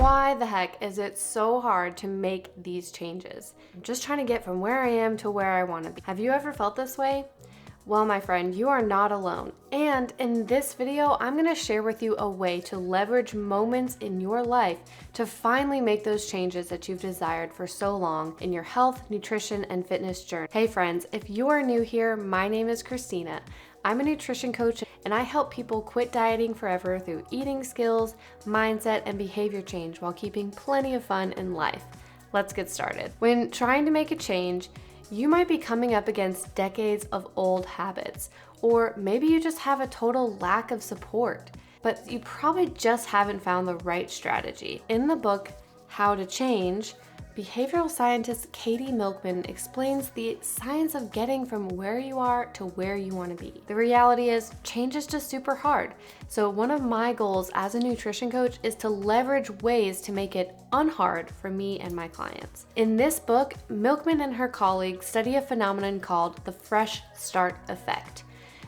Why the heck is it so hard to make these changes? I'm just trying to get from where I am to where I want to be. Have you ever felt this way? Well, my friend, you are not alone. And in this video, I'm going to share with you a way to leverage moments in your life to finally make those changes that you've desired for so long in your health, nutrition, and fitness journey. Hey friends, if you are new here, my name is Christina. I'm a nutrition coach and I help people quit dieting forever through eating skills, mindset, and behavior change while keeping plenty of fun in life. Let's get started. When trying to make a change, you might be coming up against decades of old habits, or maybe you just have a total lack of support, but you probably just haven't found the right strategy. In the book, How to Change, behavioral scientist Katie Milkman explains the science of getting from where you are to where you want to be. The reality is, change is just super hard. So one of my goals as a nutrition coach is to leverage ways to make it unhard for me and my clients. In this book, Milkman and her colleagues study a phenomenon called the fresh start effect.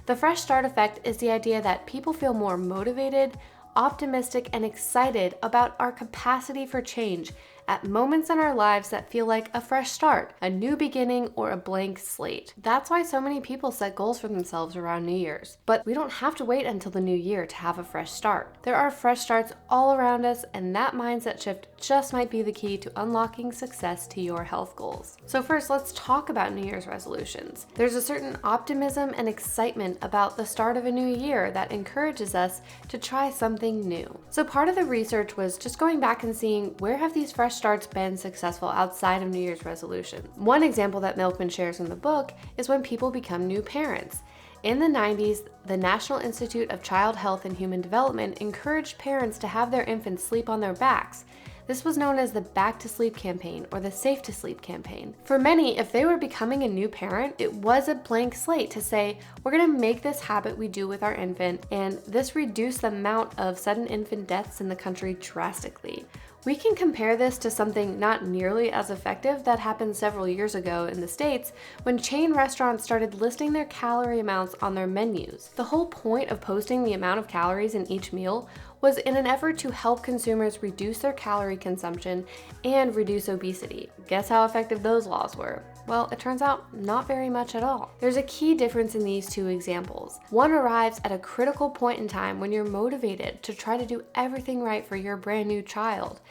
The fresh start effect is the idea that people feel more motivated, optimistic, and excited about our capacity for change at moments in our lives that feel like a fresh start, a new beginning, or a blank slate. That's why so many people set goals for themselves around New Year's. But we don't have to wait until the new year to have a fresh start. There are fresh starts all around us, and that mindset shift just might be the key to unlocking success to your health goals. So first, let's talk about New Year's resolutions. There's a certain optimism and excitement about the start of a new year that encourages us to try something new. So part of the research was just going back and seeing where have these fresh starts been successful outside of New Year's resolutions. One example that Milkman shares in the book is when people become new parents. In the 90s, the National Institute of Child Health and Human Development encouraged parents to have their infants sleep on their backs. This was known as the Back to Sleep campaign or the Safe to Sleep campaign. For many, if they were becoming a new parent, it was a blank slate to say, we're gonna make this habit we do with our infant, and this reduced the amount of sudden infant deaths in the country drastically. We can compare this to something not nearly as effective that happened several years ago in the States when chain restaurants started listing their calorie amounts on their menus. The whole point of posting the amount of calories in each meal was in an effort to help consumers reduce their calorie consumption and reduce obesity. Guess how effective those laws were? Well, it turns out not very much at all. There's a key difference in these two examples. One arrives at a critical point in time when you're motivated to try to do everything right for your brand new child,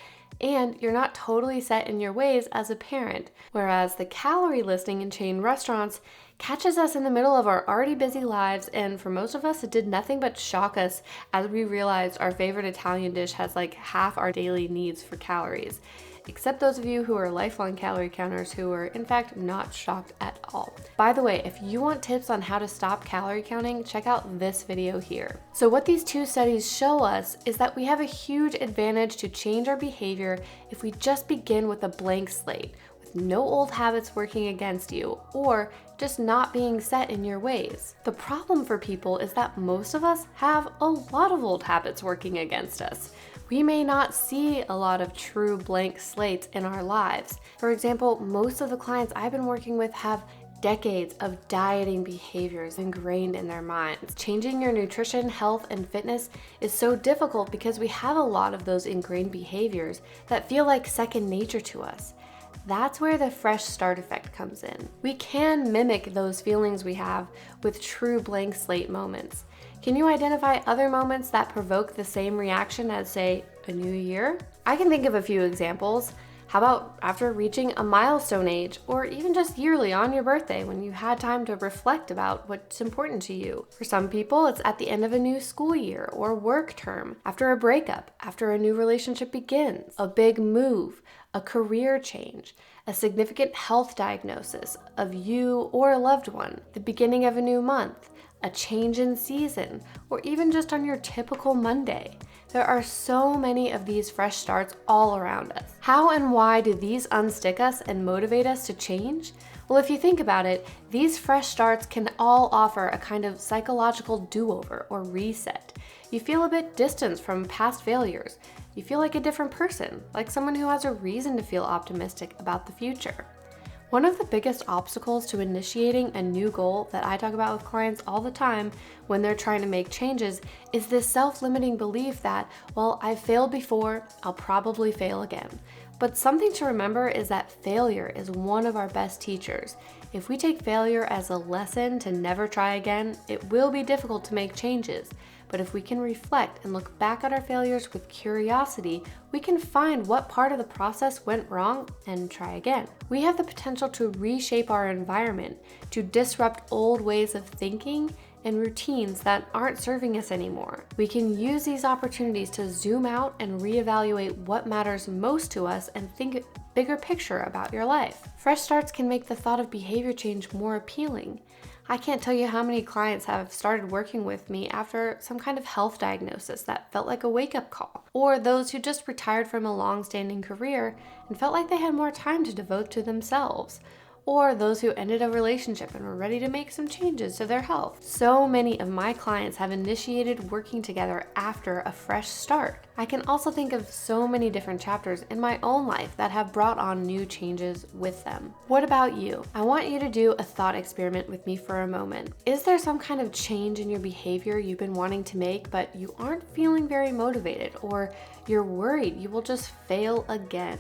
and you're not totally set in your ways as a parent, whereas the calorie listing in chain restaurants catches us in the middle of our already busy lives, and for most of us, it did nothing but shock us as we realized our favorite Italian dish has like half our daily needs for calories. Except those of you who are lifelong calorie counters who are in fact not shocked at all. By the way, if you want tips on how to stop calorie counting, check out this video here. So what these two studies show us is that we have a huge advantage to change our behavior if we just begin with a blank slate, with no old habits working against you, or just not being set in your ways. The problem for people is that most of us have a lot of old habits working against us. We may not see a lot of true blank slates in our lives. For example, most of the clients I've been working with have decades of dieting behaviors ingrained in their minds. Changing your nutrition, health, and fitness is so difficult because we have a lot of those ingrained behaviors that feel like second nature to us. That's where the fresh start effect comes in. We can mimic those feelings we have with true blank slate moments. Can you identify other moments that provoke the same reaction as, say, a new year? I can think of a few examples. How about after reaching a milestone age, or even just yearly on your birthday when you had time to reflect about what's important to you? For some people, it's at the end of a new school year or work term, after a breakup, after a new relationship begins, a big move, a career change, a significant health diagnosis of you or a loved one, the beginning of a new month, a change in season, or even just on your typical Monday. There are so many of these fresh starts all around us. How and why do these unstick us and motivate us to change? Well, if you think about it, these fresh starts can all offer a kind of psychological do-over or reset. You feel a bit distanced from past failures. You feel like a different person, like someone who has a reason to feel optimistic about the future. One of the biggest obstacles to initiating a new goal that I talk about with clients all the time when they're trying to make changes is this self-limiting belief that, well, I've failed before, I'll probably fail again. But something to remember is that failure is one of our best teachers. If we take failure as a lesson to never try again, it will be difficult to make changes. But if we can reflect and look back at our failures with curiosity, we can find what part of the process went wrong and try again. We have the potential to reshape our environment, to disrupt old ways of thinking and routines that aren't serving us anymore. We can use these opportunities to zoom out and reevaluate what matters most to us and think bigger picture about your life. Fresh starts can make the thought of behavior change more appealing. I can't tell you how many clients have started working with me after some kind of health diagnosis that felt like a wake-up call, or those who just retired from a long-standing career and felt like they had more time to devote to themselves, or those who ended a relationship and were ready to make some changes to their health. So many of my clients have initiated working together after a fresh start. I can also think of so many different chapters in my own life that have brought on new changes with them. What about you? I want you to do a thought experiment with me for a moment. Is there some kind of change in your behavior you've been wanting to make, but you aren't feeling very motivated, or you're worried you will just fail again?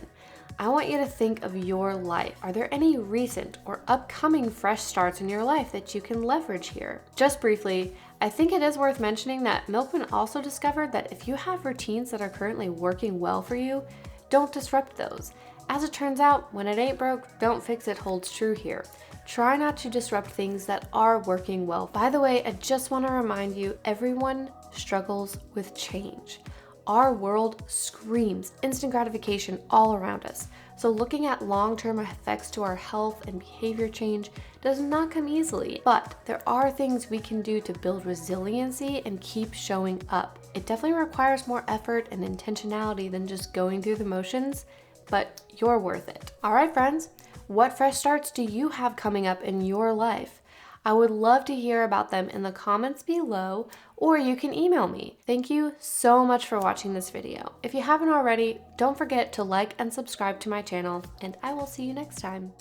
I want you to think of your life. Are there any recent or upcoming fresh starts in your life that you can leverage here? Just briefly, I think it is worth mentioning that Milkman also discovered that if you have routines that are currently working well for you, don't disrupt those. As it turns out, when it ain't broke, don't fix it holds true here. Try not to disrupt things that are working well. By the way, I just want to remind you, everyone struggles with change. Our world screams instant gratification all around us. So looking at long-term effects to our health and behavior change does not come easily, but there are things we can do to build resiliency and keep showing up. It definitely requires more effort and intentionality than just going through the motions, but you're worth it. All right, friends, what fresh starts do you have coming up in your life? I would love to hear about them in the comments below, or you can email me. Thank you so much for watching this video. If you haven't already, don't forget to like and subscribe to my channel, and I will see you next time.